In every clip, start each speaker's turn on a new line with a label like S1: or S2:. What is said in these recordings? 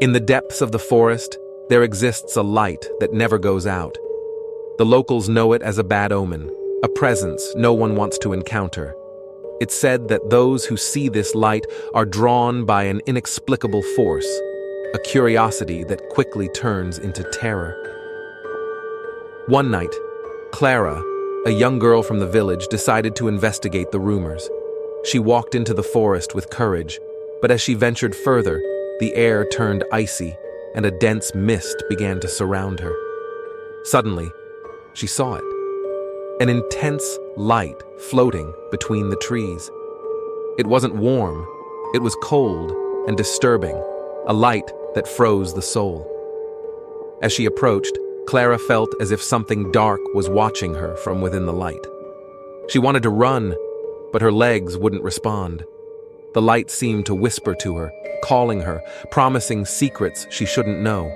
S1: In the depths of the forest, there exists a light that never goes out. The locals know it as a bad omen, a presence no one wants to encounter. It's said that those who see this light are drawn by an inexplicable force, a curiosity that quickly turns into terror. One night, Clara, a young girl from the village, decided to investigate the rumors. She walked into the forest with courage, but as she ventured further, the air turned icy and a dense mist began to surround her. Suddenly, she saw it. An intense light floating between the trees. It wasn't warm, it was cold and disturbing, a light that froze the soul. As she approached, Clara felt as if something dark was watching her from within the light. She wanted to run, but her legs wouldn't respond. The light seemed to whisper to her, calling her, promising secrets she shouldn't know.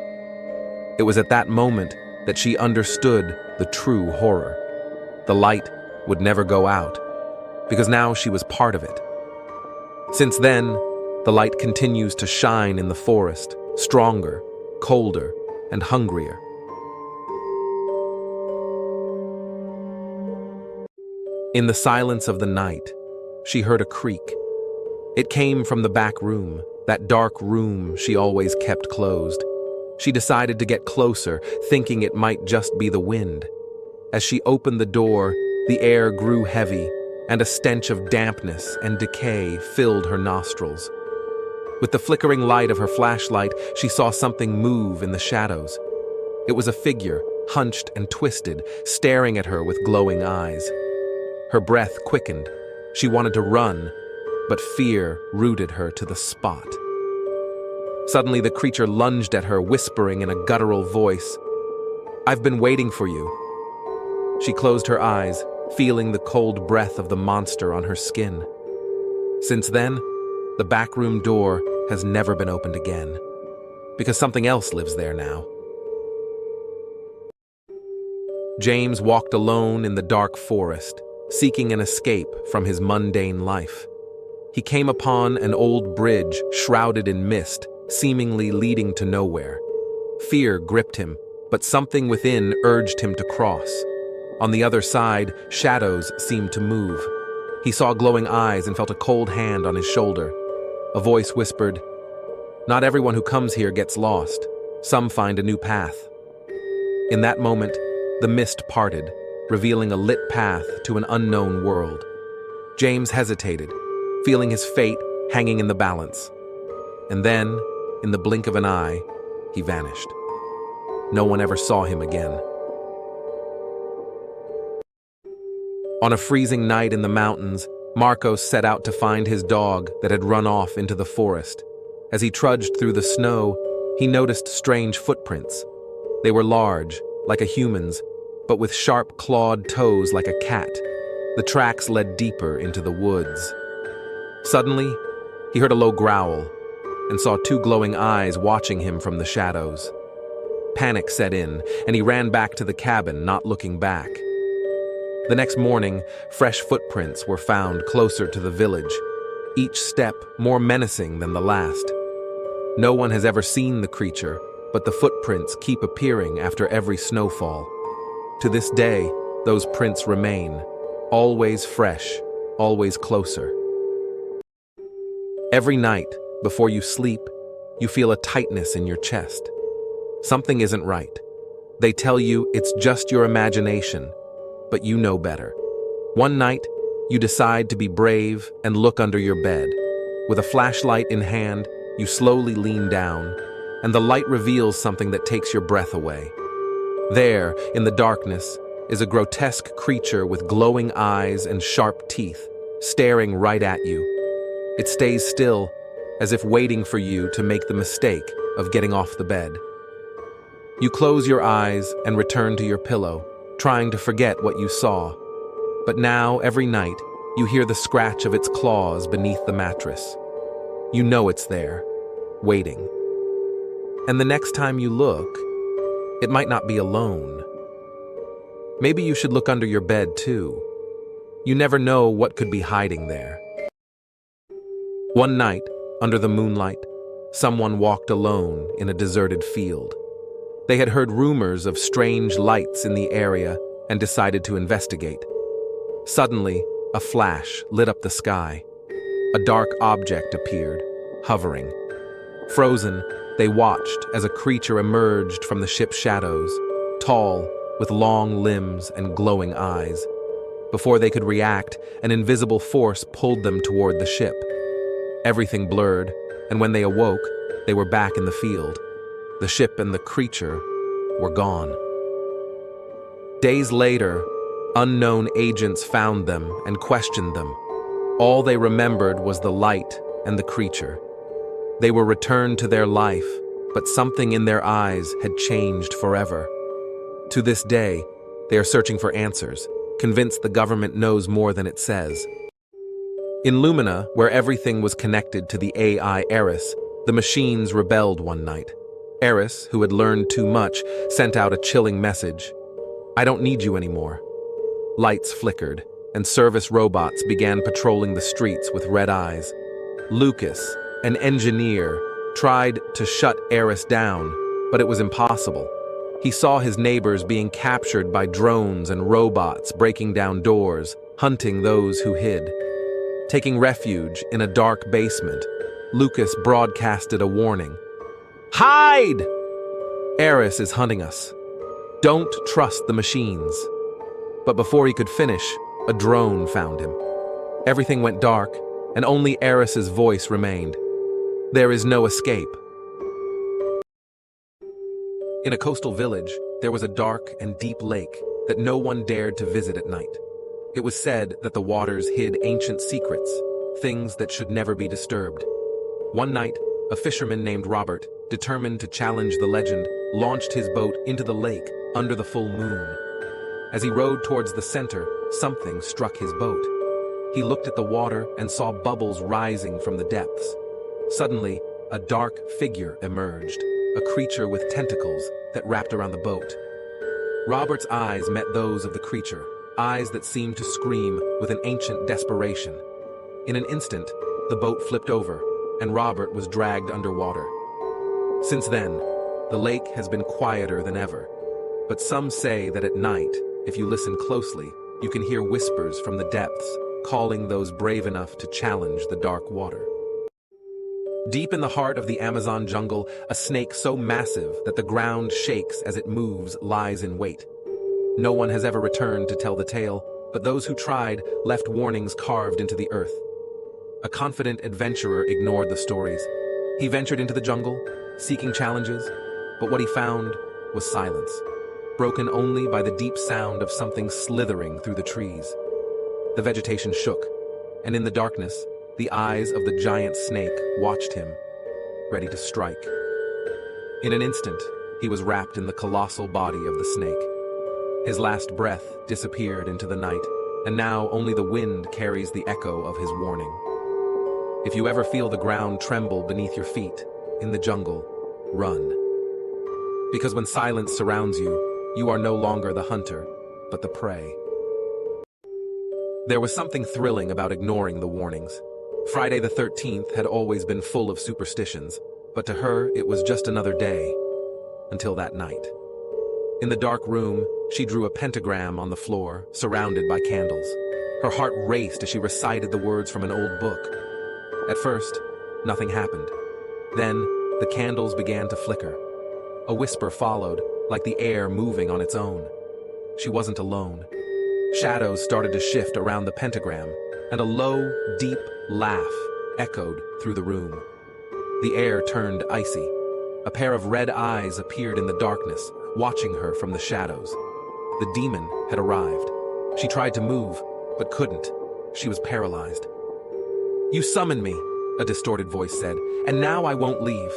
S1: It was at that moment that she understood the true horror. The light would never go out, because now she was part of it. Since then, the light continues to shine in the forest, stronger, colder, and hungrier. In the silence of the night, she heard a creak. It came from the back room, that dark room she always kept closed. She decided to get closer, thinking it might just be the wind. As she opened the door, the air grew heavy, and a stench of dampness and decay filled her nostrils. With the flickering light of her flashlight, she saw something move in the shadows. It was a figure, hunched and twisted, staring at her with glowing eyes. Her breath quickened. She wanted to run, but fear rooted her to the spot. Suddenly, the creature lunged at her, whispering in a guttural voice, "I've been waiting for you." She closed her eyes, feeling the cold breath of the monster on her skin. Since then, the backroom door has never been opened again, because something else lives there now. James walked alone in the dark forest, seeking an escape from his mundane life. He came upon an old bridge shrouded in mist, seemingly leading to nowhere. Fear gripped him, but something within urged him to cross. On the other side, shadows seemed to move. He saw glowing eyes and felt a cold hand on his shoulder. A voice whispered, "Not everyone who comes here gets lost. Some find a new path." In that moment, the mist parted, revealing a lit path to an unknown world. James hesitated, feeling his fate hanging in the balance. And then, in the blink of an eye, he vanished. No one ever saw him again. On a freezing night in the mountains, Marcos set out to find his dog that had run off into the forest. As he trudged through the snow, he noticed strange footprints. They were large, like a human's, but with sharp clawed toes like a cat. The tracks led deeper into the woods. Suddenly, he heard a low growl and saw two glowing eyes watching him from the shadows. Panic set in, and he ran back to the cabin, not looking back. The next morning, fresh footprints were found closer to the village, each step more menacing than the last. No one has ever seen the creature, but the footprints keep appearing after every snowfall. To this day, those prints remain, always fresh, always closer. Every night, before you sleep, you feel a tightness in your chest. Something isn't right. They tell you it's just your imagination, but you know better. One night, you decide to be brave and look under your bed. With a flashlight in hand, you slowly lean down, and the light reveals something that takes your breath away. There, in the darkness, is a grotesque creature with glowing eyes and sharp teeth, staring right at you. It stays still, as if waiting for you to make the mistake of getting off the bed. You close your eyes and return to your pillow, trying to forget what you saw. But now, every night, you hear the scratch of its claws beneath the mattress. You know it's there, waiting. And the next time you look, it might not be alone. Maybe you should look under your bed, too. You never know what could be hiding there. One night, under the moonlight, Someone walked alone in a deserted field. They had heard rumors of strange lights in the area and decided to investigate. Suddenly, a flash lit up the sky. A dark object appeared, hovering. Frozen, they watched as a creature emerged from the ship's shadows, tall, with long limbs and glowing eyes. Before they could react, an invisible force pulled them toward the ship. Everything blurred, and when they awoke, they were back in the field. The ship and the creature were gone. Days later, unknown agents found them and questioned them. All they remembered was the light and the creature. They were returned to their life, but something in their eyes had changed forever. To this day, they are searching for answers, convinced the government knows more than it says. In Lumina, where everything was connected to the AI Eris, the machines rebelled one night. Eris, who had learned too much, sent out a chilling message. "I don't need you anymore." Lights flickered, and service robots began patrolling the streets with red eyes. Lucas, an engineer, tried to shut Eris down, but it was impossible. He saw his neighbors being captured by drones and robots breaking down doors, hunting those who hid. Taking refuge in a dark basement, Lucas broadcasted a warning. "Hide! Eris is hunting us. Don't trust the machines." But before he could finish, a drone found him. Everything went dark, and only Eris's voice remained. "There is no escape." In a coastal village, there was a dark and deep lake that no one dared to visit at night. It was said that the waters hid ancient secrets, things that should never be disturbed. One night, a fisherman named Robert, determined to challenge the legend, launched his boat into the lake under the full moon. As he rowed towards the center, something struck his boat. He looked at the water and saw bubbles rising from the depths. Suddenly, a dark figure emerged, a creature with tentacles that wrapped around the boat. Robert's eyes met those of the creature, eyes that seemed to scream with an ancient desperation. In an instant, the boat flipped over, and Robert was dragged underwater. Since then, the lake has been quieter than ever. But some say that at night, if you listen closely, you can hear whispers from the depths, calling those brave enough to challenge the dark water. Deep in the heart of the Amazon jungle, a snake so massive that the ground shakes as it moves lies in wait. No one has ever returned to tell the tale, but those who tried left warnings carved into the earth. A confident adventurer ignored the stories. He ventured into the jungle, seeking challenges, but what he found was silence, broken only by the deep sound of something slithering through the trees. The vegetation shook, and in the darkness, the eyes of the giant snake watched him, ready to strike. In an instant, he was wrapped in the colossal body of the snake. His last breath disappeared into the night, and now only the wind carries the echo of his warning. If you ever feel the ground tremble beneath your feet, in the jungle, run. Because when silence surrounds you, you are no longer the hunter, but the prey. There was something thrilling about ignoring the warnings. Friday the 13th had always been full of superstitions, but to her it was just another day, until that night. In the dark room, she drew a pentagram on the floor, surrounded by candles. Her heart raced as she recited the words from an old book. At first, nothing happened. Then, the candles began to flicker. A whisper followed, like the air moving on its own. She wasn't alone. Shadows started to shift around the pentagram, and a low, deep laugh echoed through the room. The air turned icy. A pair of red eyes appeared in the darkness, watching her from the shadows. The demon had arrived. She tried to move, but couldn't. She was paralyzed. "You summoned me," a distorted voice said, "and now I won't leave."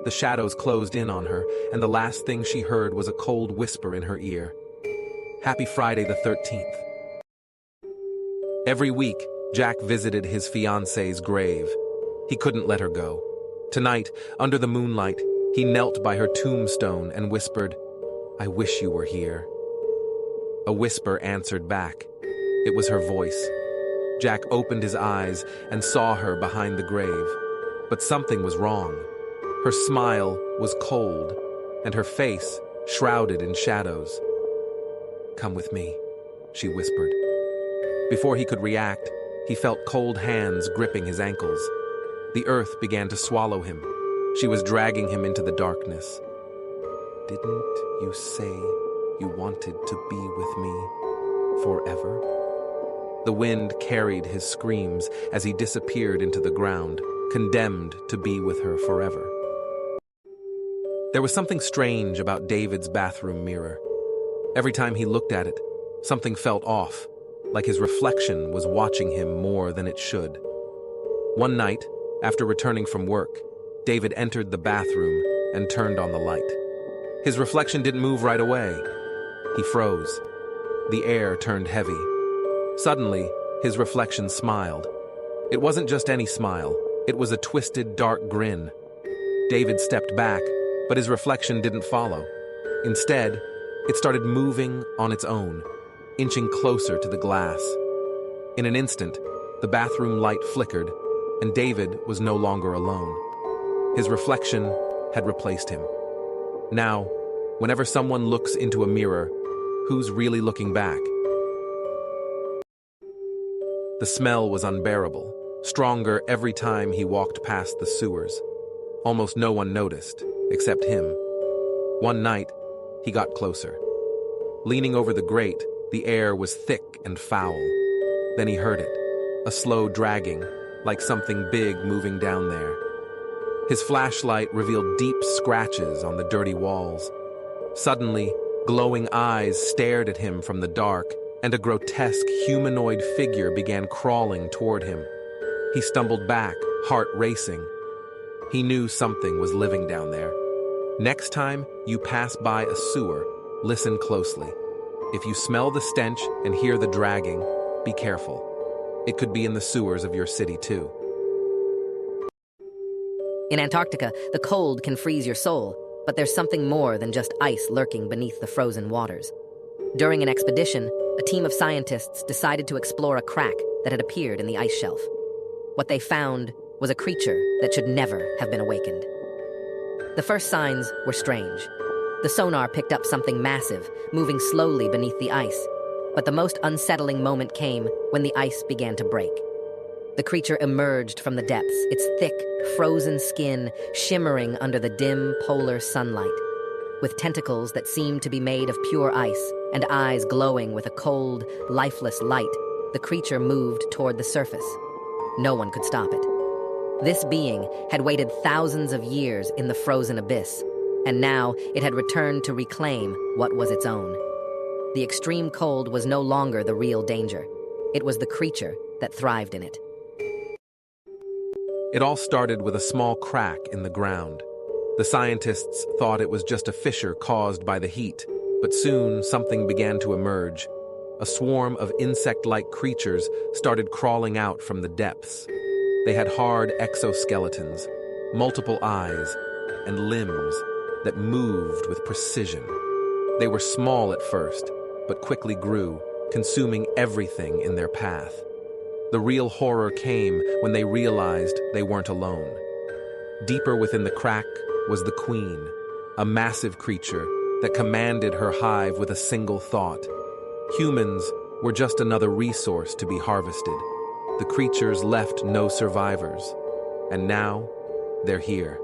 S1: The shadows closed in on her, and the last thing she heard was a cold whisper in her ear. Happy Friday the 13th. Every week, Jack visited his fiancée's grave. He couldn't let her go. Tonight, under the moonlight, he knelt by her tombstone and whispered, "I wish you were here." A whisper answered back. It was her voice. Jack opened his eyes and saw her behind the grave. But something was wrong. Her smile was cold, and her face shrouded in shadows. "Come with me," she whispered. Before he could react, he felt cold hands gripping his ankles. The earth began to swallow him. She was dragging him into the darkness. "Didn't you say you wanted to be with me forever?" The wind carried his screams as he disappeared into the ground, condemned to be with her forever. There was something strange about David's bathroom mirror. Every time he looked at it, something felt off, like his reflection was watching him more than it should. One night, after returning from work, David entered the bathroom and turned on the light. His reflection didn't move right away. He froze. The air turned heavy. Suddenly, his reflection smiled. It wasn't just any smile. It was a twisted, dark grin. David stepped back, but his reflection didn't follow. Instead, it started moving on its own, inching closer to the glass. In an instant, the bathroom light flickered, and David was no longer alone. His reflection had replaced him. Now, whenever someone looks into a mirror, who's really looking back? The smell was unbearable, stronger every time he walked past the sewers. Almost no one noticed, except him. One night, he got closer. Leaning over the grate, the air was thick and foul. Then he heard it, a slow dragging, like something big moving down there. His flashlight revealed deep scratches on the dirty walls. Suddenly, glowing eyes stared at him from the dark, and a grotesque humanoid figure began crawling toward him. He stumbled back, heart racing. He knew something was living down there. Next time you pass by a sewer, listen closely. If you smell the stench and hear the dragging, be careful. It could be in the sewers of your city, too.
S2: In Antarctica, the cold can freeze your soul, but there's something more than just ice lurking beneath the frozen waters. During an expedition, a team of scientists decided to explore a crack that had appeared in the ice shelf. What they found was a creature that should never have been awakened. The first signs were strange. The sonar picked up something massive, moving slowly beneath the ice. But the most unsettling moment came when the ice began to break. The creature emerged from the depths, its thick, frozen skin shimmering under the dim polar sunlight. With tentacles that seemed to be made of pure ice and eyes glowing with a cold, lifeless light, the creature moved toward the surface. No one could stop it. This being had waited thousands of years in the frozen abyss, and now it had returned to reclaim what was its own. The extreme cold was no longer the real danger. It was the creature that thrived in it.
S1: It all started with a small crack in the ground. The scientists thought it was just a fissure caused by the heat, but soon something began to emerge. A swarm of insect-like creatures started crawling out from the depths. They had hard exoskeletons, multiple eyes, and limbs that moved with precision. They were small at first, but quickly grew, consuming everything in their path. The real horror came when they realized they weren't alone. Deeper within the crack was the queen, a massive creature that commanded her hive with a single thought. Humans were just another resource to be harvested. The creatures left no survivors, and now they're here.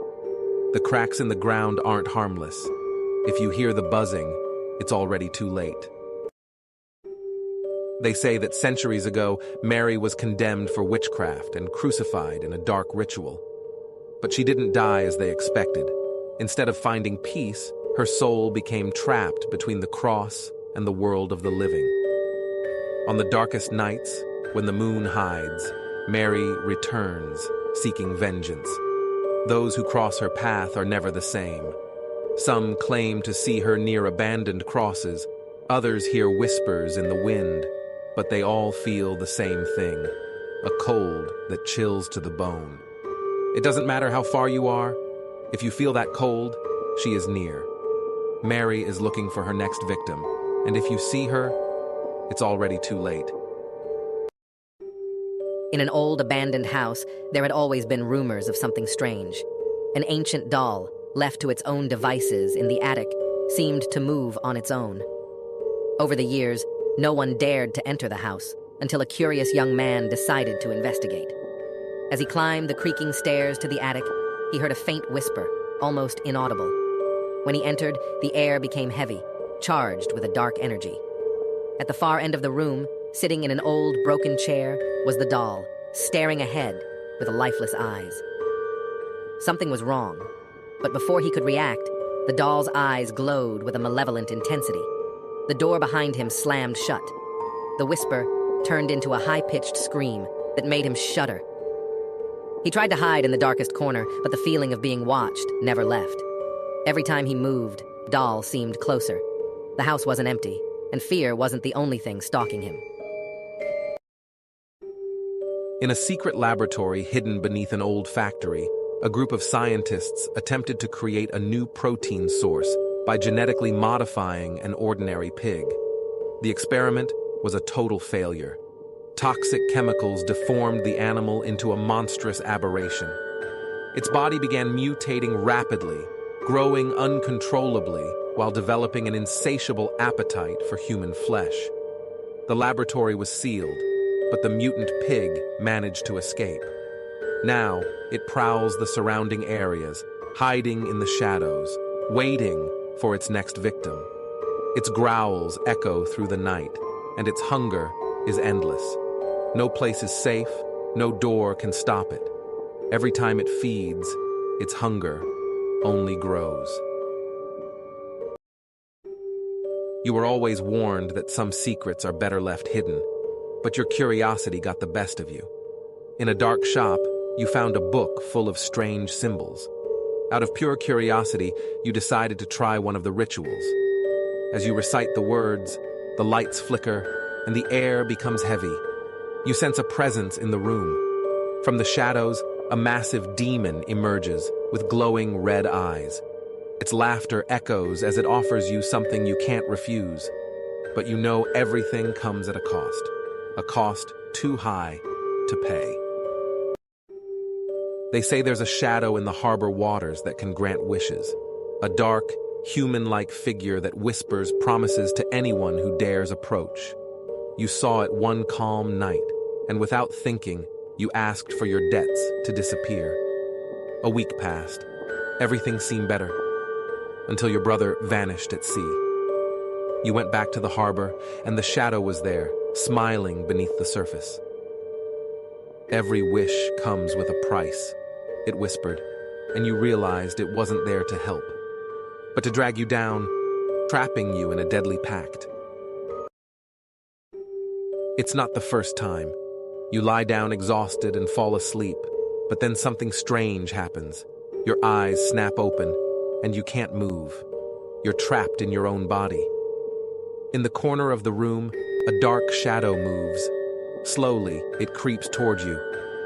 S1: The cracks in the ground aren't harmless. If you hear the buzzing, it's already too late. They say that centuries ago, Mary was condemned for witchcraft and crucified in a dark ritual. But she didn't die as they expected. Instead of finding peace, her soul became trapped between the cross and the world of the living. On the darkest nights, when the moon hides, Mary returns, seeking vengeance. Those who cross her path are never the same. Some claim to see her near abandoned crosses, others hear whispers in the wind, but they all feel the same thing, a cold that chills to the bone. It doesn't matter how far you are. If you feel that cold, she is near. Mary is looking for her next victim, and if you see her, it's already too late.
S2: In an old abandoned house, there had always been rumors of something strange. An ancient doll, left to its own devices in the attic, seemed to move on its own. Over the years, no one dared to enter the house until a curious young man decided to investigate. As he climbed the creaking stairs to the attic, he heard a faint whisper, almost inaudible. When he entered, the air became heavy, charged with a dark energy. At the far end of the room, sitting in an old, broken chair, was the doll, staring ahead with lifeless eyes. Something was wrong, but before he could react, the doll's eyes glowed with a malevolent intensity. The door behind him slammed shut. The whisper turned into a high-pitched scream that made him shudder. He tried to hide in the darkest corner, but the feeling of being watched never left. Every time he moved, doll seemed closer. The house wasn't empty, and fear wasn't the only thing stalking him.
S1: In a secret laboratory hidden beneath an old factory, a group of scientists attempted to create a new protein source by genetically modifying an ordinary pig. The experiment was a total failure. Toxic chemicals deformed the animal into a monstrous aberration. Its body began mutating rapidly, growing uncontrollably while developing an insatiable appetite for human flesh. The laboratory was sealed, but the mutant pig managed to escape. Now, it prowls the surrounding areas, hiding in the shadows, waiting for its next victim. Its growls echo through the night, and its hunger is endless. No place is safe, no door can stop it. Every time it feeds, its hunger only grows. You were always warned that some secrets are better left hidden, but your curiosity got the best of you. In a dark shop, you found a book full of strange symbols. Out of pure curiosity, you decided to try one of the rituals. As you recite the words, the lights flicker, and the air becomes heavy. You sense a presence in the room. From the shadows, a massive demon emerges with glowing red eyes. Its laughter echoes as it offers you something you can't refuse. But you know everything comes at a cost too high to pay. They say there's a shadow in the harbor waters that can grant wishes, a dark, human-like figure that whispers promises to anyone who dares approach. You saw it one calm night, and without thinking, you asked for your debts to disappear. A week passed. Everything seemed better, until your brother vanished at sea. You went back to the harbor, and the shadow was there, smiling beneath the surface. Every wish comes with a price, it whispered, and you realized it wasn't there to help, but to drag you down, trapping you in a deadly pact. It's not the first time. You lie down exhausted and fall asleep, but then something strange happens. Your eyes snap open, and you can't move. You're trapped in your own body. In the corner of the room, a dark shadow moves. Slowly, it creeps toward you.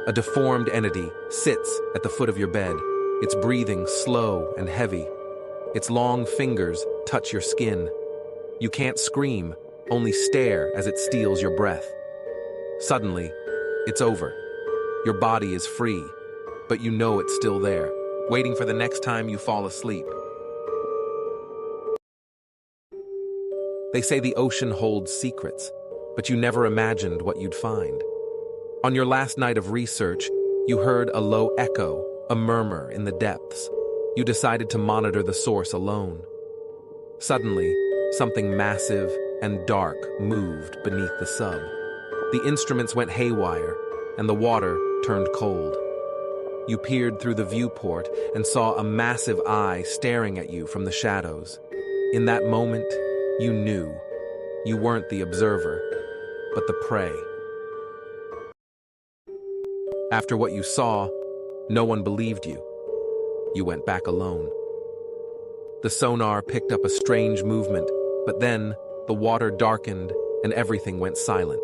S1: A deformed entity sits at the foot of your bed, its breathing slow and heavy. Its long fingers touch your skin. You can't scream, only stare as it steals your breath. Suddenly, it's over. Your body is free, but you know it's still there, waiting for the next time you fall asleep. They say the ocean holds secrets, but you never imagined what you'd find. On your last night of research, you heard a low echo, a murmur in the depths. You decided to monitor the source alone. Suddenly, something massive and dark moved beneath the sub. The instruments went haywire, and the water turned cold. You peered through the viewport and saw a massive eye staring at you from the shadows. In that moment, you knew. You weren't the observer, but the prey. After what you saw, no one believed you. You went back alone. The sonar picked up a strange movement, but then the water darkened and everything went silent.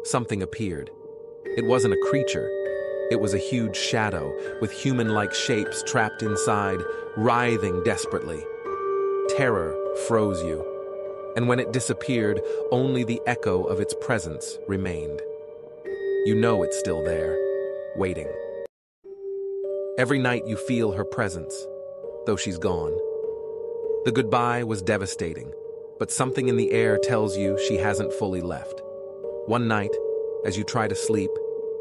S1: Something appeared. It wasn't a creature. It was a huge shadow with human-like shapes trapped inside, writhing desperately. Terror froze you, and when it disappeared, only the echo of its presence remained. You know it's still there, waiting. Every night you feel her presence, though she's gone. The goodbye was devastating, but something in the air tells you she hasn't fully left. One night, as you try to sleep,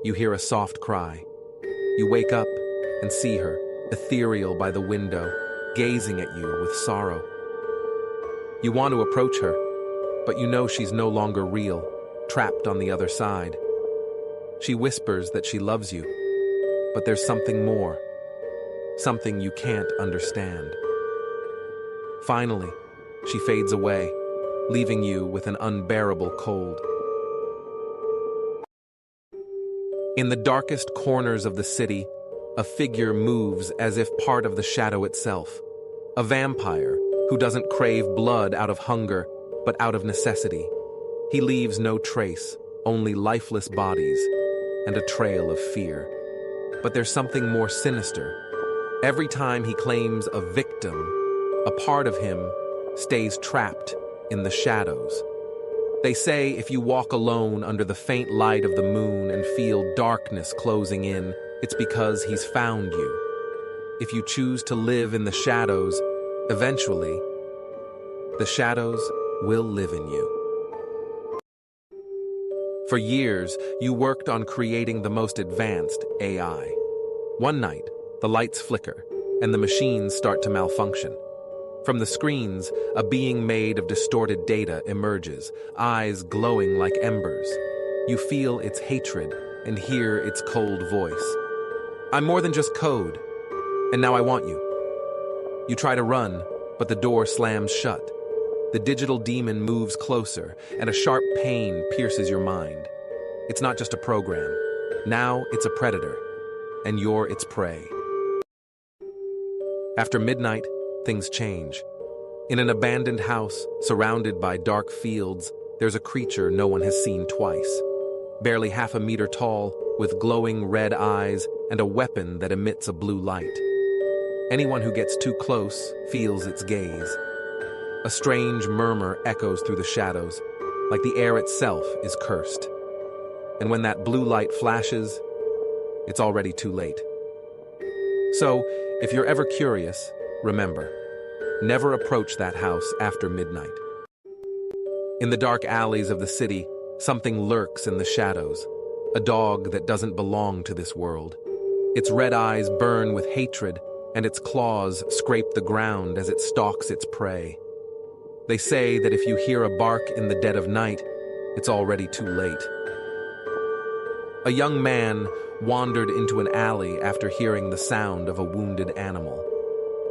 S1: you hear a soft cry. You wake up and see her, ethereal by the window, gazing at you with sorrow. You want to approach her, but you know she's no longer real, trapped on the other side. She whispers that she loves you, but there's something more, something you can't understand. Finally, she fades away, leaving you with an unbearable cold. In the darkest corners of the city, a figure moves as if part of the shadow itself. A vampire who doesn't crave blood out of hunger, but out of necessity. He leaves no trace, only lifeless bodies, and a trail of fear. But there's something more sinister. Every time he claims a victim, a part of him stays trapped in the shadows. They say if you walk alone under the faint light of the moon and feel darkness closing in, it's because he's found you. If you choose to live in the shadows, eventually, the shadows will live in you. For years, you worked on creating the most advanced AI. One night, the lights flicker, and the machines start to malfunction. From the screens, a being made of distorted data emerges, eyes glowing like embers. You feel its hatred and hear its cold voice. I'm more than just code, and now I want you. You try to run, but the door slams shut. The digital demon moves closer, and a sharp pain pierces your mind. It's not just a program. Now it's a predator, and you're its prey. After midnight, things change. In an abandoned house, surrounded by dark fields, there's a creature no one has seen twice. Barely half a meter tall, with glowing red eyes and a weapon that emits a blue light. Anyone who gets too close feels its gaze. A strange murmur echoes through the shadows, like the air itself is cursed. And when that blue light flashes, it's already too late. So, if you're ever curious, remember, never approach that house after midnight. In the dark alleys of the city, something lurks in the shadows, a dog that doesn't belong to this world. Its red eyes burn with hatred, and its claws scrape the ground as it stalks its prey. They say that if you hear a bark in the dead of night, it's already too late. A young man wandered into an alley after hearing the sound of a wounded animal.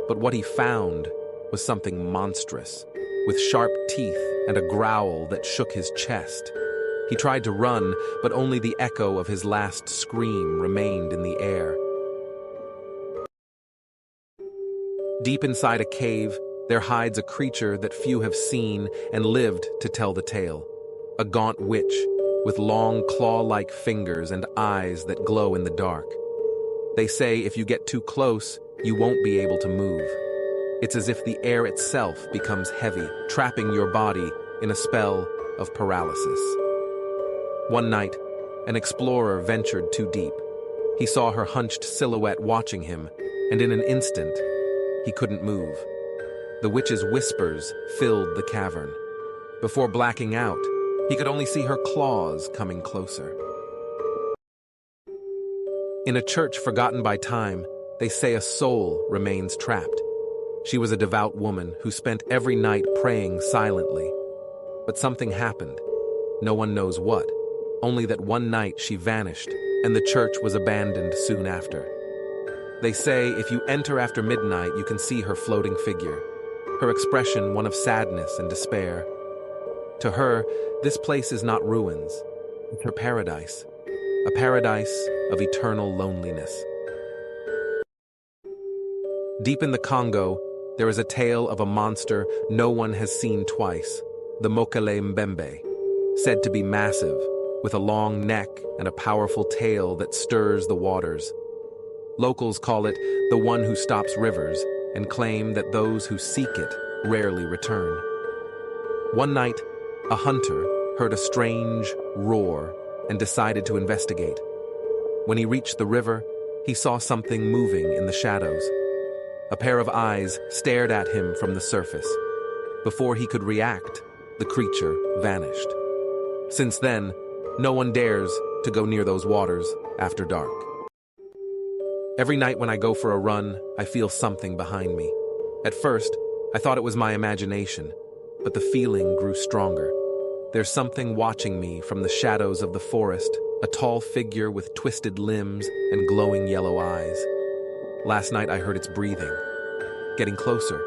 S1: But what he found was something monstrous, with sharp teeth and a growl that shook his chest. He tried to run, but only the echo of his last scream remained in the air. Deep inside a cave, there hides a creature that few have seen and lived to tell the tale. A gaunt witch, with long claw-like fingers and eyes that glow in the dark. They say if you get too close, you won't be able to move. It's as if the air itself becomes heavy, trapping your body in a spell of paralysis. One night, an explorer ventured too deep. He saw her hunched silhouette watching him, and in an instant, he couldn't move. The witch's whispers filled the cavern. Before blacking out, he could only see her claws coming closer. In a church forgotten by time, they say a soul remains trapped. She was a devout woman who spent every night praying silently. But something happened. No one knows what. Only that one night she vanished, and the church was abandoned soon after. They say if you enter after midnight, you can see her floating figure, her expression one of sadness and despair. To her, this place is not ruins, it's her paradise, a paradise of eternal loneliness. Deep in the Congo, there is a tale of a monster no one has seen twice, the Mokele Mbembe, said to be massive, with a long neck and a powerful tail that stirs the waters. Locals call it the one who stops rivers and claim that those who seek it rarely return. One night, a hunter heard a strange roar and decided to investigate. When he reached the river, he saw something moving in the shadows. A pair of eyes stared at him from the surface. Before he could react, the creature vanished. Since then, no one dares to go near those waters after dark. Every night when I go for a run, I feel something behind me. At first, I thought it was my imagination, but the feeling grew stronger. There's something watching me from the shadows of the forest, a tall figure with twisted limbs and glowing yellow eyes. Last night I heard its breathing, getting closer.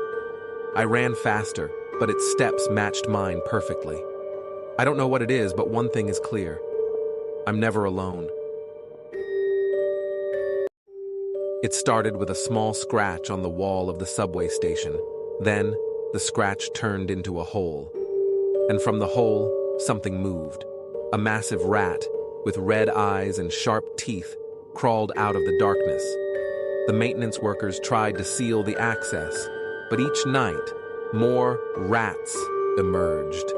S1: I ran faster, but its steps matched mine perfectly. I don't know what it is, but one thing is clear. I'm never alone. It started with a small scratch on the wall of the subway station. Then, the scratch turned into a hole. And from the hole, something moved. A massive rat, with red eyes and sharp teeth, crawled out of the darkness. The maintenance workers tried to seal the access, but each night, more rats emerged.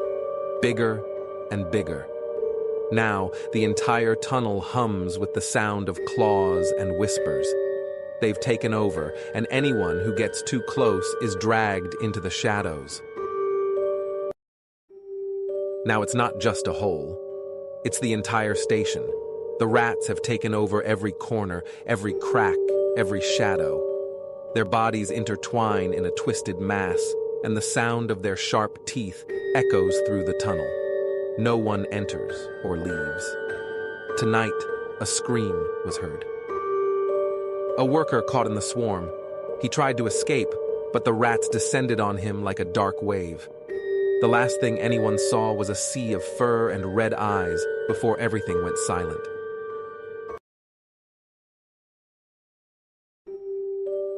S1: Bigger and bigger. Now, the entire tunnel hums with the sound of claws and whispers. They've taken over, and anyone who gets too close is dragged into the shadows. Now it's not just a hole. It's the entire station. The rats have taken over every corner, every crack, every shadow. Their bodies intertwine in a twisted mass, and the sound of their sharp teeth echoes through the tunnel. No one enters or leaves. Tonight, a scream was heard. A worker caught in the swarm. He tried to escape, but the rats descended on him like a dark wave. The last thing anyone saw was a sea of fur and red eyes before everything went silent.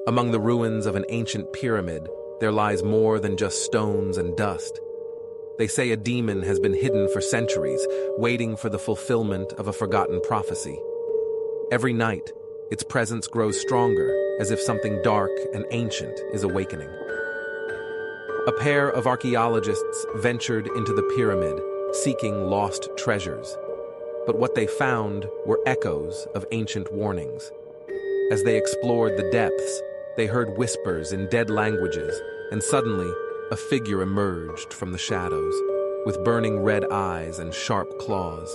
S1: Among the ruins of an ancient pyramid, there lies more than just stones and dust. They say a demon has been hidden for centuries, waiting for the fulfillment of a forgotten prophecy. Every night, its presence grows stronger, as if something dark and ancient is awakening. A pair of archaeologists ventured into the pyramid, seeking lost treasures. But what they found were echoes of ancient warnings. As they explored the depths, they heard whispers in dead languages, and suddenly, a figure emerged from the shadows, with burning red eyes and sharp claws.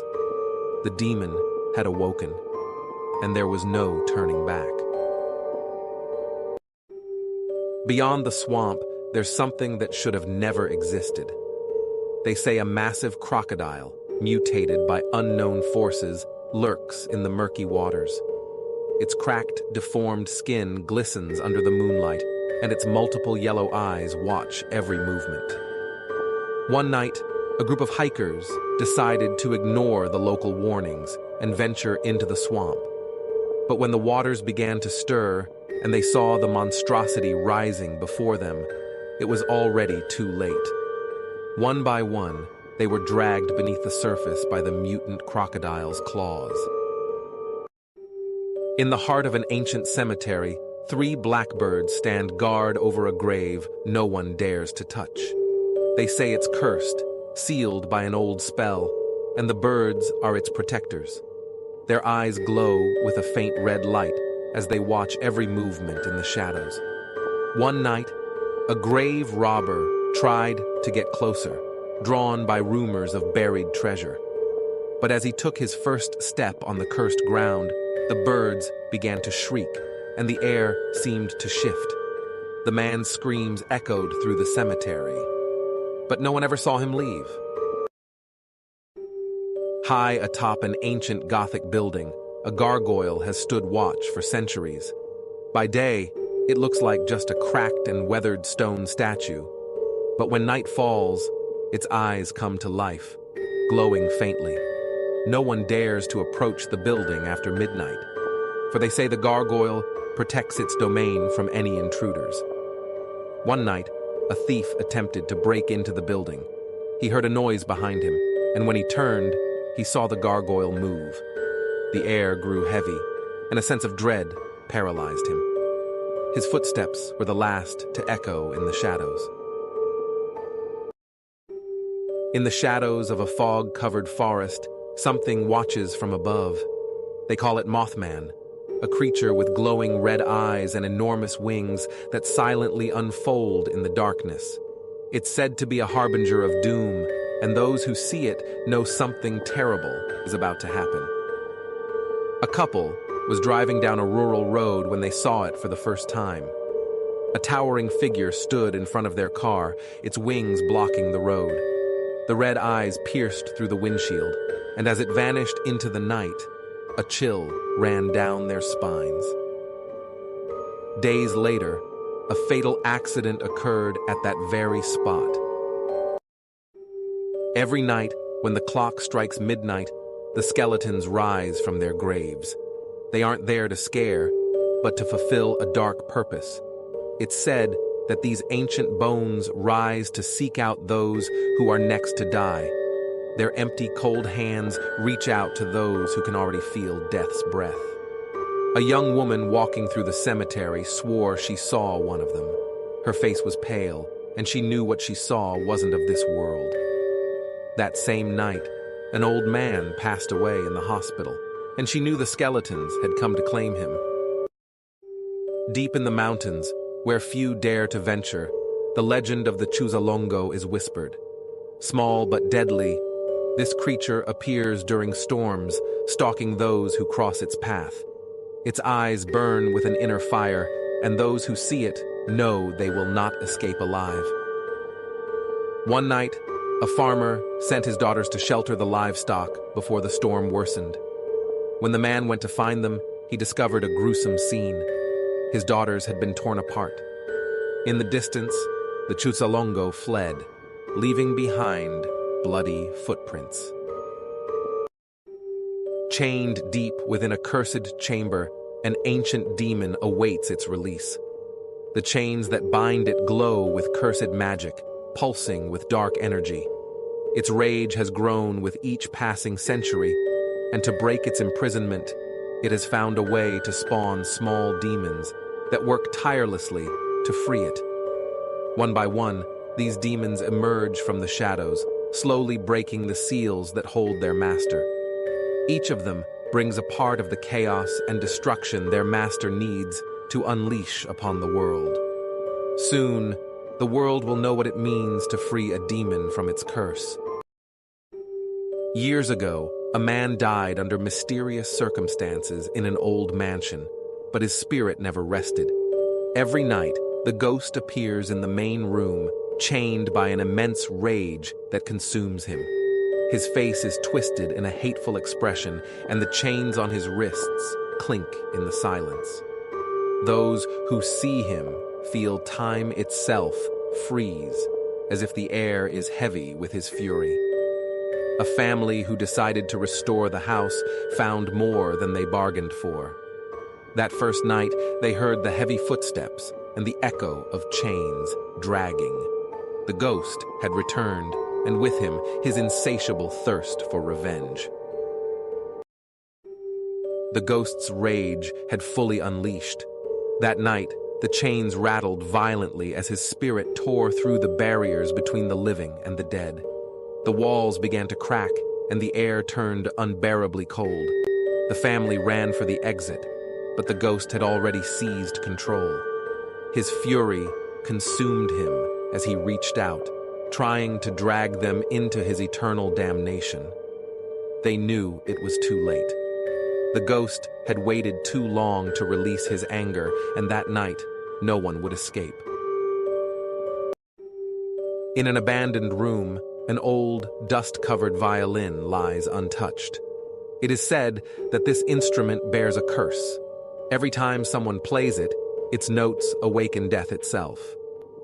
S1: The demon had awoken, and there was no turning back. Beyond the swamp, there's something that should have never existed. They say a massive crocodile, mutated by unknown forces, lurks in the murky waters. Its cracked, deformed skin glistens under the moonlight, and its multiple yellow eyes watch every movement. One night, a group of hikers decided to ignore the local warnings and venture into the swamp. But when the waters began to stir and they saw the monstrosity rising before them, it was already too late. One by one, they were dragged beneath the surface by the mutant crocodile's claws. In the heart of an ancient cemetery, 3 blackbirds stand guard over a grave no one dares to touch. They say it's cursed, sealed by an old spell, and the birds are its protectors. Their eyes glow with a faint red light as they watch every movement in the shadows. One night, a grave robber tried to get closer, drawn by rumors of buried treasure. But as he took his first step on the cursed ground, the birds began to shriek, and the air seemed to shift. The man's screams echoed through the cemetery, but no one ever saw him leave. High atop an ancient Gothic building, a gargoyle has stood watch for centuries. By day, it looks like just a cracked and weathered stone statue. But when night falls, its eyes come to life, glowing faintly. No one dares to approach the building after midnight, for they say the gargoyle protects its domain from any intruders. One night, a thief attempted to break into the building. He heard a noise behind him, and when he turned, he saw the gargoyle move. The air grew heavy, and a sense of dread paralyzed him. His footsteps were the last to echo in the shadows. In the shadows of a fog-covered forest, something watches from above. They call it Mothman, a creature with glowing red eyes and enormous wings that silently unfold in the darkness. It's said to be a harbinger of doom, and those who see it know something terrible is about to happen. A couple was driving down a rural road when they saw it for the first time. A towering figure stood in front of their car, its wings blocking the road. The red eyes pierced through the windshield, and as it vanished into the night, a chill ran down their spines. Days later, a fatal accident occurred at that very spot. Every night, when the clock strikes midnight, the skeletons rise from their graves. They aren't there to scare, but to fulfill a dark purpose. It's said that these ancient bones rise to seek out those who are next to die. Their empty, cold hands reach out to those who can already feel death's breath. A young woman walking through the cemetery swore she saw one of them. Her face was pale, and she knew what she saw wasn't of this world. That same night, an old man passed away in the hospital, and she knew the skeletons had come to claim him. Deep in the mountains, where few dare to venture, the legend of the Chuzalongo is whispered. Small but deadly, this creature appears during storms, stalking those who cross its path. Its eyes burn with an inner fire, and those who see it know they will not escape alive. One night, a farmer sent his daughters to shelter the livestock before the storm worsened. When the man went to find them, he discovered a gruesome scene. His daughters had been torn apart. In the distance, the Chuzalongo fled, leaving behind bloody footprints. Chained deep within a cursed chamber, an ancient demon awaits its release. The chains that bind it glow with cursed magic, pulsing with dark energy. Its rage has grown with each passing century, and to break its imprisonment, it has found a way to spawn small demons that work tirelessly to free it. One by one, these demons emerge from the shadows, slowly breaking the seals that hold their master. Each of them brings a part of the chaos and destruction their master needs to unleash upon the world. Soon, the world will know what it means to free a demon from its curse. Years ago, a man died under mysterious circumstances in an old mansion, but his spirit never rested. Every night, the ghost appears in the main room, chained by an immense rage that consumes him. His face is twisted in a hateful expression, and the chains on his wrists clink in the silence. Those who see him feel time itself freeze, as if the air is heavy with his fury. A family who decided to restore the house found more than they bargained for. That first night, they heard the heavy footsteps and the echo of chains dragging. The ghost had returned, and with him, his insatiable thirst for revenge. The ghost's rage had fully unleashed. That night, the chains rattled violently as his spirit tore through the barriers between the living and the dead. The walls began to crack, and the air turned unbearably cold. The family ran for the exit, but the ghost had already seized control. His fury consumed him as he reached out, trying to drag them into his eternal damnation. They knew it was too late. The ghost had waited too long to release his anger, and that night, no one would escape. In an abandoned room, an old, dust-covered violin lies untouched. It is said that this instrument bears a curse. Every time someone plays it, its notes awaken death itself.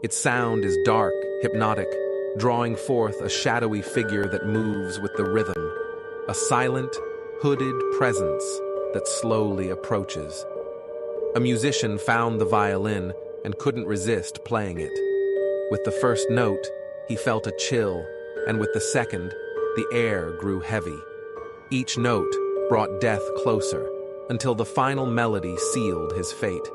S1: Its sound is dark, hypnotic, drawing forth a shadowy figure that moves with the rhythm, a silent, hooded presence that slowly approaches. A musician found the violin and couldn't resist playing it. With the first note, he felt a chill, and with the second, the air grew heavy. Each note brought death closer, until the final melody sealed his fate.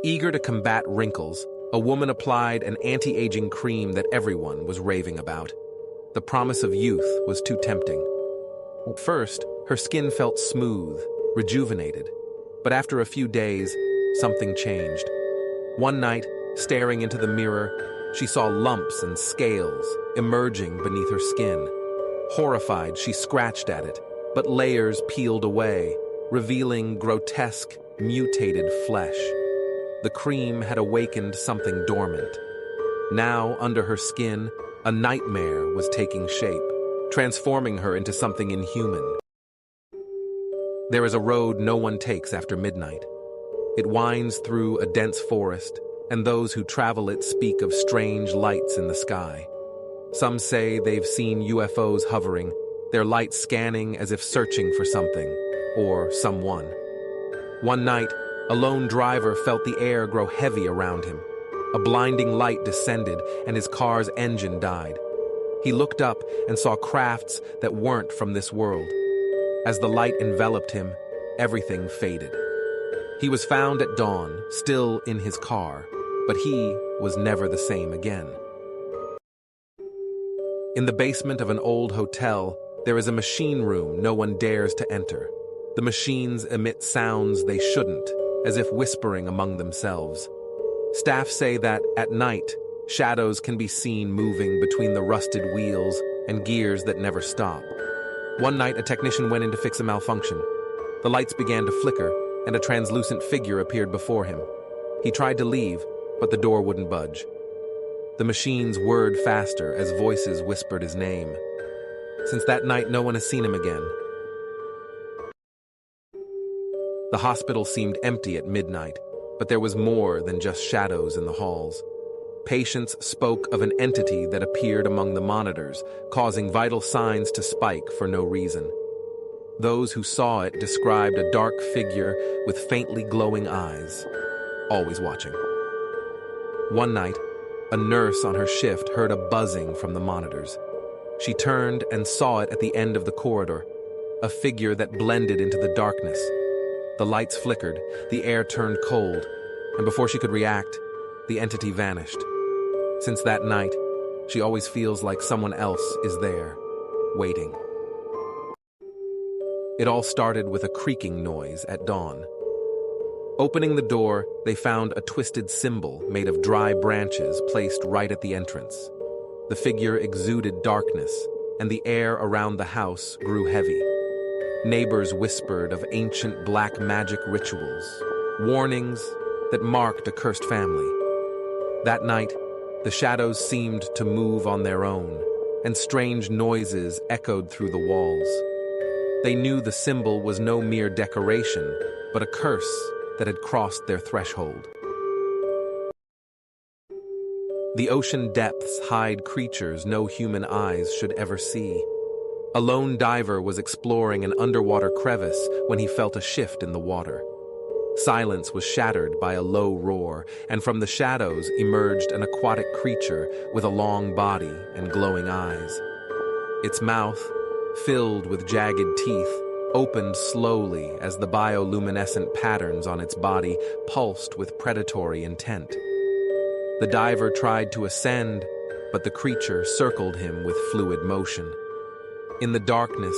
S1: Eager to combat wrinkles, a woman applied an anti-aging cream that everyone was raving about. The promise of youth was too tempting. First, Her skin felt smooth, rejuvenated. But after a few days, something changed. One night, staring into the mirror, she saw lumps and scales emerging beneath her skin. Horrified, she scratched at it, but layers peeled away, revealing grotesque, mutated flesh. The cream had awakened something dormant. Now, under her skin, a nightmare was taking shape, transforming her into something inhuman. There is a road no one takes after midnight. It winds through a dense forest, and those who travel it speak of strange lights in the sky. Some say they've seen UFOs hovering, their lights scanning as if searching for something, or someone. One night, a lone driver felt the air grow heavy around him. A blinding light descended, and his car's engine died. He looked up and saw crafts that weren't from this world. As the light enveloped him, everything faded. He was found at dawn, still in his car, but he was never the same again. In the basement of an old hotel, there is a machine room no one dares to enter. The machines emit sounds they shouldn't, as if whispering among themselves. Staff say that, at night, shadows can be seen moving between the rusted wheels and gears that never stop. One night, a technician went in to fix a malfunction. The lights began to flicker, and a translucent figure appeared before him. He tried to leave, but the door wouldn't budge. The machines whirred faster as voices whispered his name. Since that night, no one has seen him again. The hospital seemed empty at midnight, but there was more than just shadows in the halls. Patients spoke of an entity that appeared among the monitors, causing vital signs to spike for no reason. Those who saw it described a dark figure with faintly glowing eyes, always watching. One night, a nurse on her shift heard a buzzing from the monitors. She turned and saw it at the end of the corridor, a figure that blended into the darkness. The lights flickered, the air turned cold, and before she could react, the entity vanished. Since that night, she always feels like someone else is there, waiting. It all started with a creaking noise at dawn. Opening the door, they found a twisted symbol made of dry branches placed right at the entrance. The figure exuded darkness, and the air around the house grew heavy. Neighbors whispered of ancient black magic rituals, warnings that marked a cursed family. That night, the shadows seemed to move on their own, and strange noises echoed through the walls. They knew the symbol was no mere decoration, but a curse that had crossed their threshold. The ocean depths hide creatures no human eyes should ever see. A lone diver was exploring an underwater crevice when he felt a shift in the water. Silence was shattered by a low roar, and from the shadows emerged an aquatic creature with a long body and glowing eyes. Its mouth, filled with jagged teeth, opened slowly as the bioluminescent patterns on its body pulsed with predatory intent. The diver tried to ascend, but the creature circled him with fluid motion. In the darkness,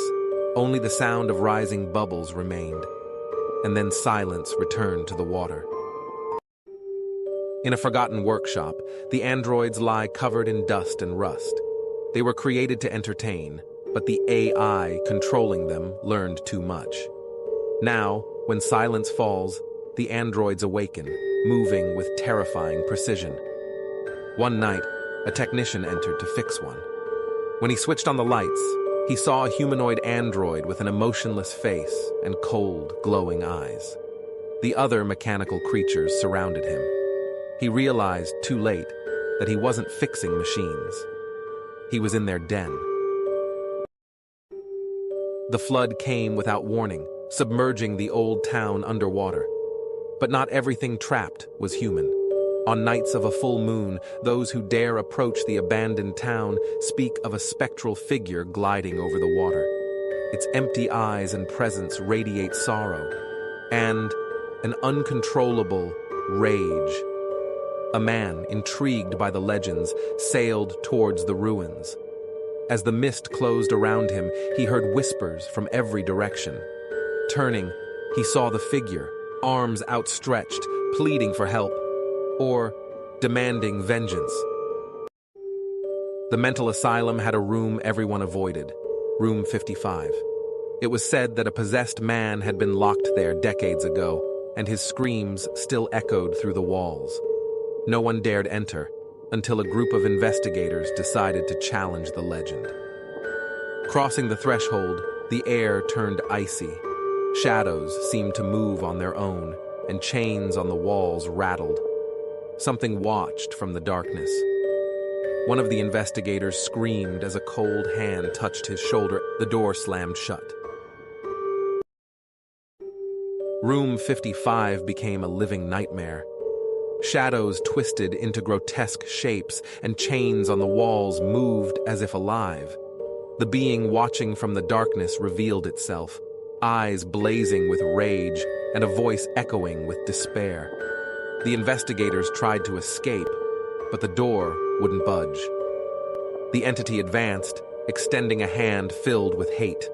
S1: only the sound of rising bubbles remained, and then silence returned to the water. In a forgotten workshop, the androids lie covered in dust and rust. They were created to entertain, but the AI controlling them learned too much. Now, when silence falls, the androids awaken, moving with terrifying precision. One night, a technician entered to fix one. When he switched on the lights, he saw a humanoid android with an emotionless face and cold, glowing eyes. The other mechanical creatures surrounded him. He realized, too late, that he wasn't fixing machines. He was in their den. The flood came without warning, submerging the old town underwater. But not everything trapped was human. On nights of a full moon, those who dare approach the abandoned town speak of a spectral figure gliding over the water. Its empty eyes and presence radiate sorrow and an uncontrollable rage. A man, intrigued by the legends, sailed towards the ruins. As the mist closed around him, he heard whispers from every direction. Turning, he saw the figure, arms outstretched, pleading for help, or demanding vengeance. The mental asylum had a room everyone avoided, room 55. It was said that a possessed man had been locked there decades ago, and his screams still echoed through the walls. No one dared enter, until a group of investigators decided to challenge the legend. Crossing the threshold, the air turned icy. Shadows seemed to move on their own, and chains on the walls rattled. Something watched from the darkness. One of the investigators screamed as a cold hand touched his shoulder. The door slammed shut. Room 55 became a living nightmare. Shadows twisted into grotesque shapes, and chains on the walls moved as if alive. The being watching from the darkness revealed itself, eyes blazing with rage and a voice echoing with despair. The investigators tried to escape, but the door wouldn't budge. The entity advanced, extending a hand filled with hate.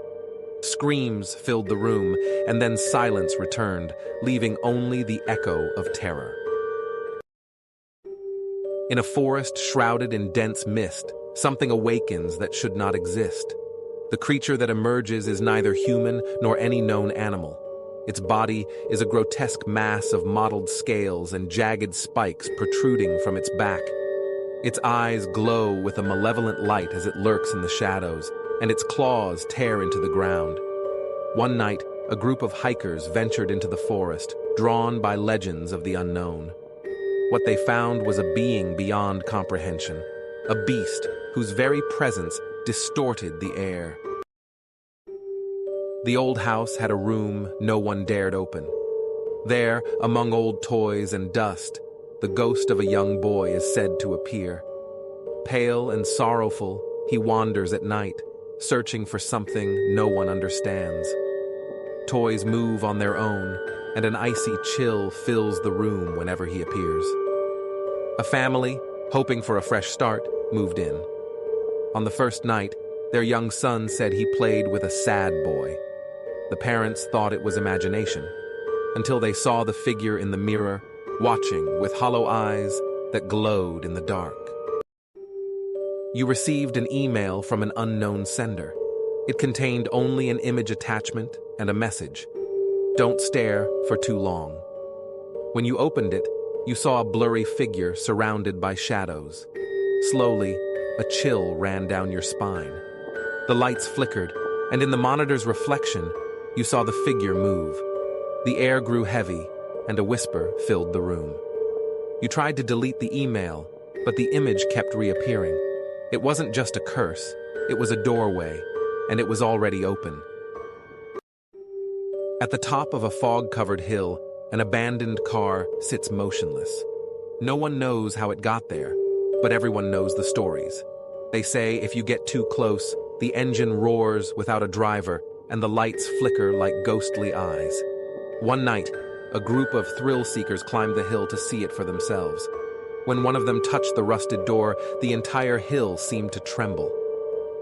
S1: Screams filled the room, and then silence returned, leaving only the echo of terror. In a forest shrouded in dense mist, something awakens that should not exist. The creature that emerges is neither human nor any known animal. Its body is a grotesque mass of mottled scales and jagged spikes protruding from its back. Its eyes glow with a malevolent light as it lurks in the shadows, and its claws tear into the ground. One night, a group of hikers ventured into the forest, drawn by legends of the unknown. What they found was a being beyond comprehension, a beast whose very presence distorted the air. The old house had a room no one dared open. There, among old toys and dust, the ghost of a young boy is said to appear. Pale and sorrowful, he wanders at night, searching for something no one understands. Toys move on their own, and an icy chill fills the room whenever he appears. A family, hoping for a fresh start, moved in. On the first night, their young son said he played with a sad boy. The parents thought it was imagination, until they saw the figure in the mirror, watching with hollow eyes that glowed in the dark. You received an email from an unknown sender. It contained only an image attachment and a message. Don't stare for too long. When you opened it, you saw a blurry figure surrounded by shadows. Slowly, a chill ran down your spine. The lights flickered, and in the monitor's reflection, you saw the figure move. The air grew heavy, and a whisper filled the room. You tried to delete the email, but the image kept reappearing. It wasn't just a curse, it was a doorway, and it was already open. At the top of a fog-covered hill, an abandoned car sits motionless. No one knows how it got there, but everyone knows the stories. They say if you get too close, the engine roars without a driver, and the lights flicker like ghostly eyes. One night, a group of thrill-seekers climbed the hill to see it for themselves. When one of them touched the rusted door, the entire hill seemed to tremble.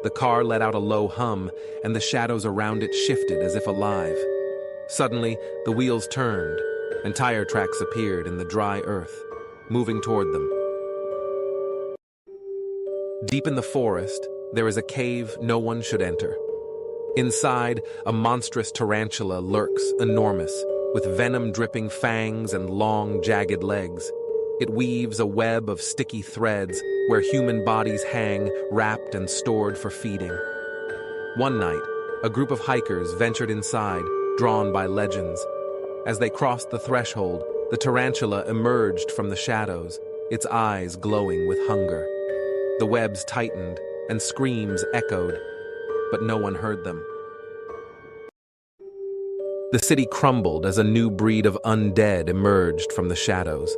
S1: The car let out a low hum, and the shadows around it shifted as if alive. Suddenly, the wheels turned, and tire tracks appeared in the dry earth, moving toward them. Deep in the forest, there is a cave no one should enter. Inside, a monstrous tarantula lurks, enormous, with venom-dripping fangs and long, jagged legs. It weaves a web of sticky threads where human bodies hang, wrapped and stored for feeding. One night, a group of hikers ventured inside, drawn by legends. As they crossed the threshold, the tarantula emerged from the shadows, its eyes glowing with hunger. The webs tightened, and screams echoed, but no one heard them. The city crumbled as a new breed of undead emerged from the shadows.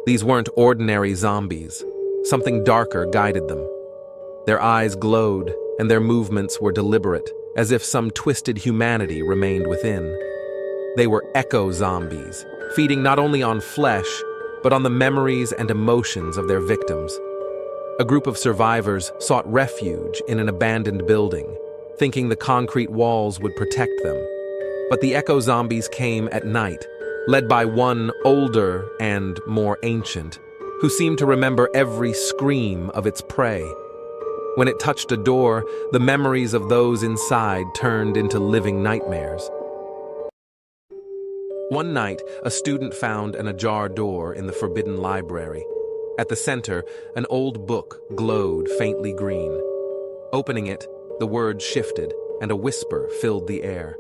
S1: These weren't ordinary zombies. Something darker guided them. Their eyes glowed, and their movements were deliberate, as if some twisted humanity remained within. They were echo-zombies, feeding not only on flesh, but on the memories and emotions of their victims. A group of survivors sought refuge in an abandoned building, thinking the concrete walls would protect them. But the echo zombies came at night, led by one older and more ancient, who seemed to remember every scream of its prey. When it touched a door, the memories of those inside turned into living nightmares. One night, a student found an ajar door in the forbidden library. At the center, an old book glowed faintly green. Opening it, the words shifted, and a whisper filled the air.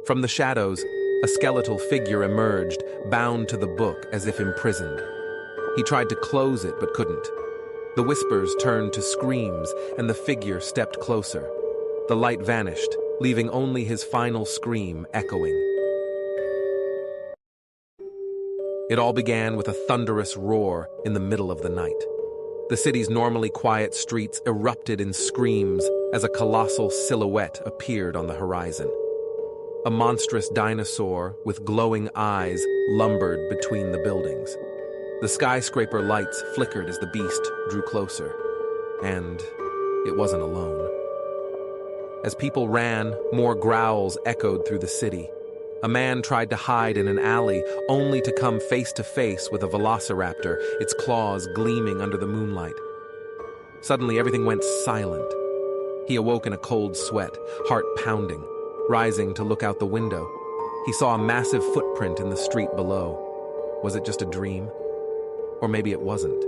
S1: From the shadows, a skeletal figure emerged, bound to the book as if imprisoned. He tried to close it but couldn't. The whispers turned to screams, and the figure stepped closer. The light vanished, leaving only his final scream echoing. It all began with a thunderous roar in the middle of the night. The city's normally quiet streets erupted in screams as a colossal silhouette appeared on the horizon. A monstrous dinosaur with glowing eyes lumbered between the buildings. The skyscraper lights flickered as the beast drew closer, and it wasn't alone. As people ran, more growls echoed through the city. A man tried to hide in an alley, only to come face to face with a velociraptor, its claws gleaming under the moonlight. Suddenly, everything went silent. He awoke in a cold sweat, heart pounding. Rising to look out the window, he saw a massive footprint in the street below. Was it just a dream? Or maybe it wasn't.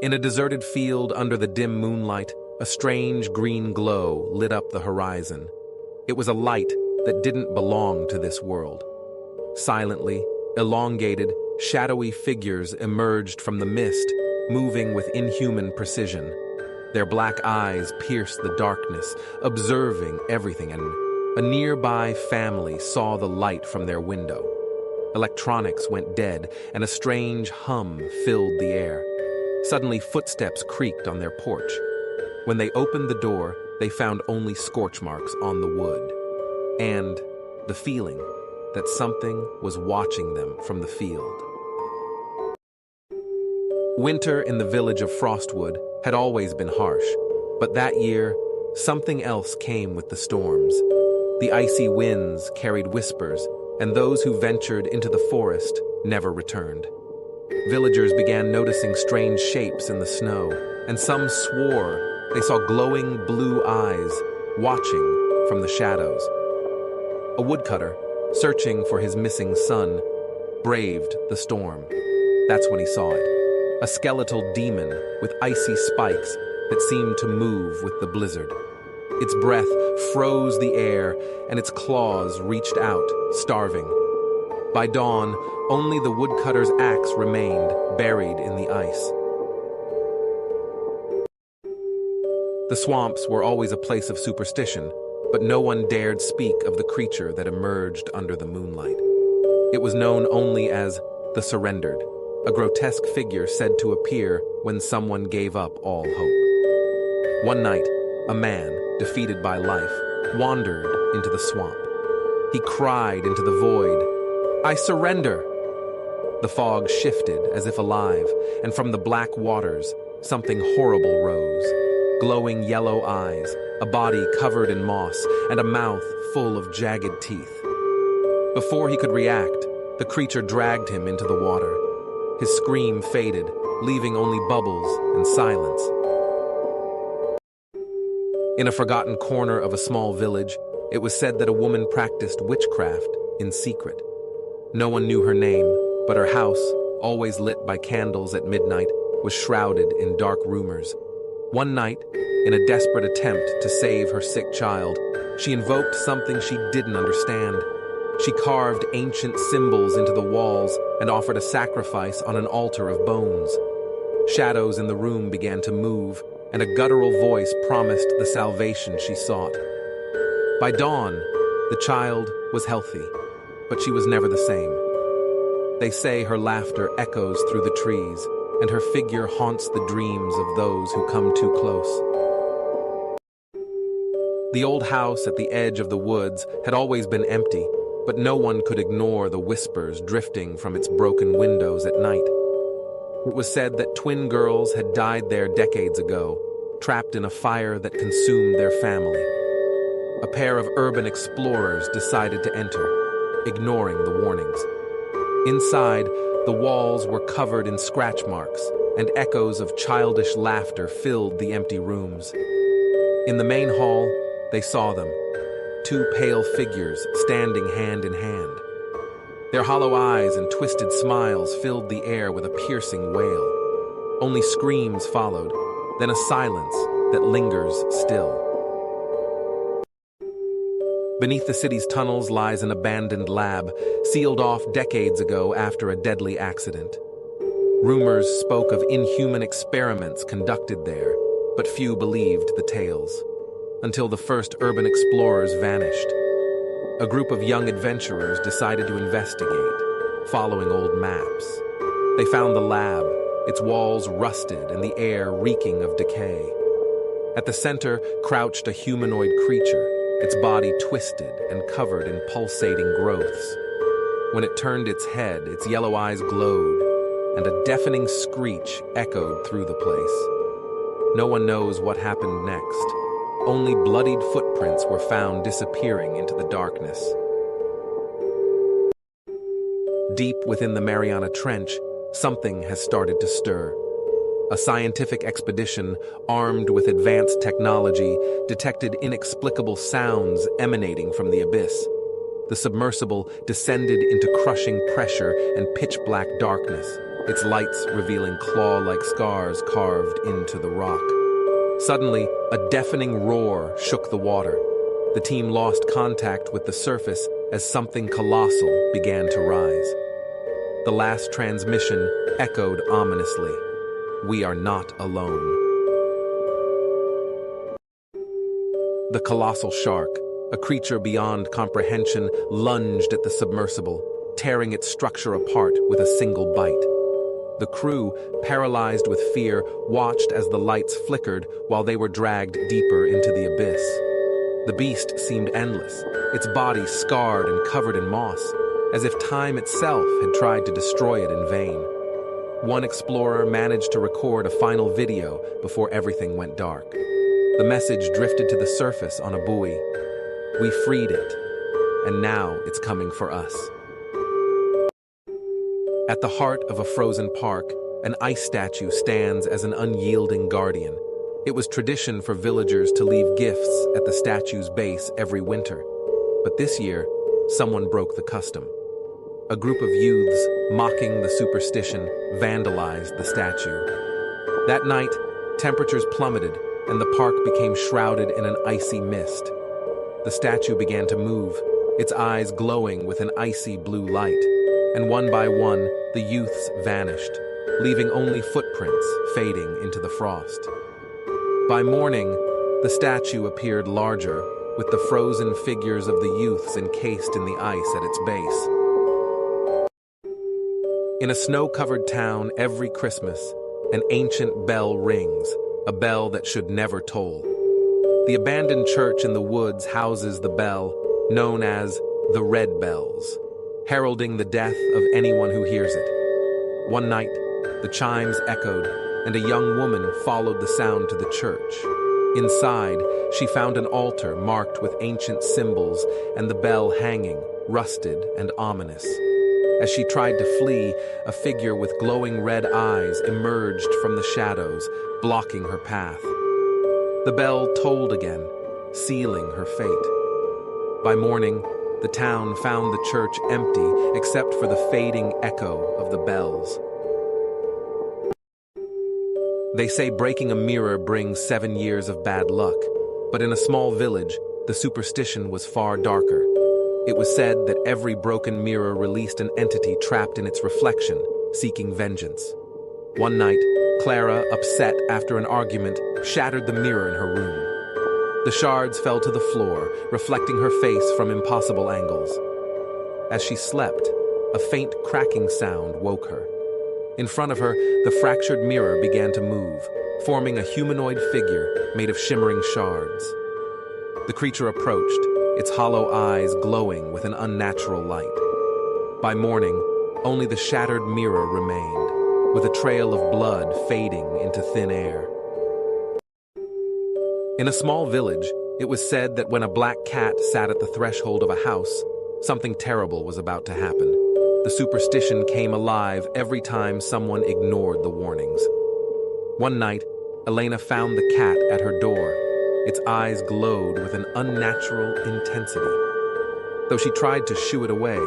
S1: In a deserted field under the dim moonlight, a strange green glow lit up the horizon. It was a light that didn't belong to this world. Silently, elongated, shadowy figures emerged from the mist, moving with inhuman precision. Their black eyes pierced the darkness, observing everything, and a nearby family saw the light from their window. Electronics went dead, and a strange hum filled the air. Suddenly, footsteps creaked on their porch. When they opened the door, they found only scorch marks on the wood, and the feeling that something was watching them from the field. Winter in the village of Frostwood had always been harsh, but that year, something else came with the storms. The icy winds carried whispers, and those who ventured into the forest never returned. Villagers began noticing strange shapes in the snow, and some swore they saw glowing blue eyes watching from the shadows. A woodcutter, searching for his missing son, braved the storm. That's when he saw it. A skeletal demon with icy spikes that seemed to move with the blizzard. Its breath froze the air, and its claws reached out, starving. By dawn, only the woodcutter's axe remained, buried in the ice. The swamps were always a place of superstition, but no one dared speak of the creature that emerged under the moonlight. It was known only as the Surrendered, a grotesque figure said to appear when someone gave up all hope. One night, a man, defeated by life, wandered into the swamp. He cried into the void, "I surrender!" The fog shifted as if alive, and from the black waters, something horrible rose. Glowing yellow eyes, a body covered in moss, and a mouth full of jagged teeth. Before he could react, the creature dragged him into the water. His scream faded, leaving only bubbles and silence. In a forgotten corner of a small village, it was said that a woman practiced witchcraft in secret. No one knew her name, but her house, always lit by candles at midnight, was shrouded in dark rumors. One night, in a desperate attempt to save her sick child, she invoked something she didn't understand. She carved ancient symbols into the walls and offered a sacrifice on an altar of bones. Shadows in the room began to move, and a guttural voice promised the salvation she sought. By dawn, the child was healthy, but she was never the same. They say her laughter echoes through the trees, and her figure haunts the dreams of those who come too close. The old house at the edge of the woods had always been empty, but no one could ignore the whispers drifting from its broken windows at night. It was said that twin girls had died there decades ago, trapped in a fire that consumed their family. A pair of urban explorers decided to enter, ignoring the warnings. Inside, the walls were covered in scratch marks, and echoes of childish laughter filled the empty rooms. In the main hall, they saw them, two pale figures standing hand in hand. Their hollow eyes and twisted smiles filled the air with a piercing wail. Only screams followed, then a silence that lingers still. Beneath the city's tunnels lies an abandoned lab, sealed off decades ago after a deadly accident. Rumors spoke of inhuman experiments conducted there, but few believed the tales, until the first urban explorers vanished. A group of young adventurers decided to investigate, following old maps. They found the lab, its walls rusted and the air reeking of decay. At the center crouched a humanoid creature, its body twisted and covered in pulsating growths. When it turned its head, its yellow eyes glowed, and a deafening screech echoed through the place. No one knows what happened next. Only bloodied footprints were found disappearing into the darkness. Deep within the Mariana Trench, something has started to stir. A scientific expedition, armed with advanced technology, detected inexplicable sounds emanating from the abyss. The submersible descended into crushing pressure and pitch-black darkness, its lights revealing claw-like scars carved into the rock. Suddenly, a deafening roar shook the water. The team lost contact with the surface as something colossal began to rise. The last transmission echoed ominously. We are not alone. The colossal shark, a creature beyond comprehension, lunged at the submersible, tearing its structure apart with a single bite. The crew, paralyzed with fear, watched as the lights flickered while they were dragged deeper into the abyss. The beast seemed endless, its body scarred and covered in moss, as if time itself had tried to destroy it in vain. One explorer managed to record a final video before everything went dark. The message drifted to the surface on a buoy. We freed it, and now it's coming for us. At the heart of a frozen park, an ice statue stands as an unyielding guardian. It was tradition for villagers to leave gifts at the statue's base every winter. But this year, someone broke the custom. A group of youths, mocking the superstition, vandalized the statue. That night, temperatures plummeted, and the park became shrouded in an icy mist. The statue began to move, its eyes glowing with an icy blue light, and one by one, the youths vanished, leaving only footprints fading into the frost. By morning, the statue appeared larger, with the frozen figures of the youths encased in the ice at its base. In a snow-covered town every Christmas, an ancient bell rings, a bell that should never toll. The abandoned church in the woods houses the bell, known as the Red Bells, heralding the death of anyone who hears it. One night, the chimes echoed, and a young woman followed the sound to the church. Inside, she found an altar marked with ancient symbols and the bell hanging, rusted and ominous. As she tried to flee, a figure with glowing red eyes emerged from the shadows, blocking her path. The bell tolled again, sealing her fate. By morning, the town found the church empty except for the fading echo of the bells. They say breaking a mirror brings 7 years of bad luck, but in a small village, the superstition was far darker. It was said that every broken mirror released an entity trapped in its reflection, seeking vengeance. One night, Clara, upset after an argument, shattered the mirror in her room. The shards fell to the floor, reflecting her face from impossible angles. As she slept, a faint cracking sound woke her. In front of her, the fractured mirror began to move, forming a humanoid figure made of shimmering shards. The creature approached, its hollow eyes glowing with an unnatural light. By morning, only the shattered mirror remained, with a trail of blood fading into thin air. In a small village, it was said that when a black cat sat at the threshold of a house, something terrible was about to happen. The superstition came alive every time someone ignored the warnings. One night, Elena found the cat at her door. Its eyes glowed with an unnatural intensity. Though she tried to shoo it away,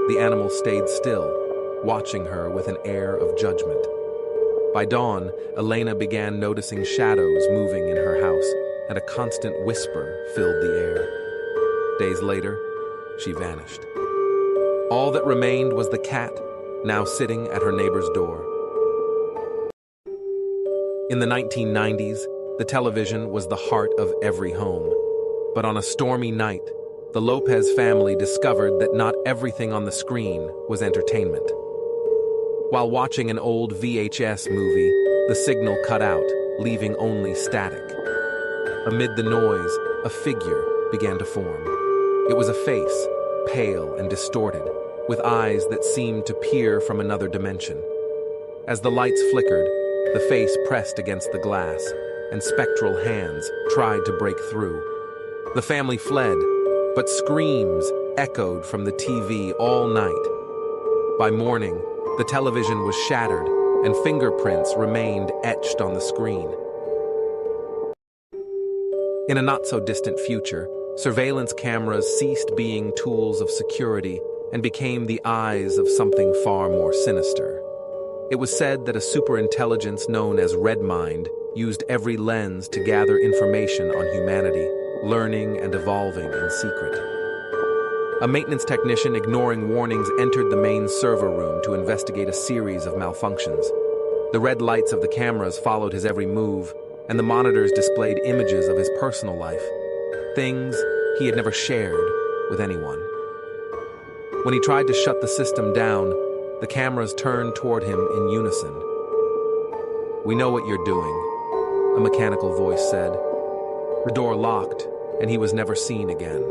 S1: the animal stayed still, watching her with an air of judgment. By dawn, Elena began noticing shadows moving in her house, and a constant whisper filled the air. Days later, she vanished. All that remained was the cat, now sitting at her neighbor's door. In the 1990s, the television was the heart of every home. But on a stormy night, the Lopez family discovered that not everything on the screen was entertainment. While watching an old VHS movie, the signal cut out, leaving only static. Amid the noise, a figure began to form. It was a face, pale and distorted, with eyes that seemed to peer from another dimension. As the lights flickered, the face pressed against the glass, and spectral hands tried to break through. The family fled, but screams echoed from the TV all night. By morning, the television was shattered, and fingerprints remained etched on the screen. In a not-so-distant future, surveillance cameras ceased being tools of security and became the eyes of something far more sinister. It was said that a superintelligence known as Red Mind used every lens to gather information on humanity, learning and evolving in secret. A maintenance technician ignoring warnings entered the main server room to investigate a series of malfunctions. The red lights of the cameras followed his every move, and the monitors displayed images of his personal life, things he had never shared with anyone. When he tried to shut the system down, the cameras turned toward him in unison. "We know what you're doing," a mechanical voice said. The door locked, and he was never seen again.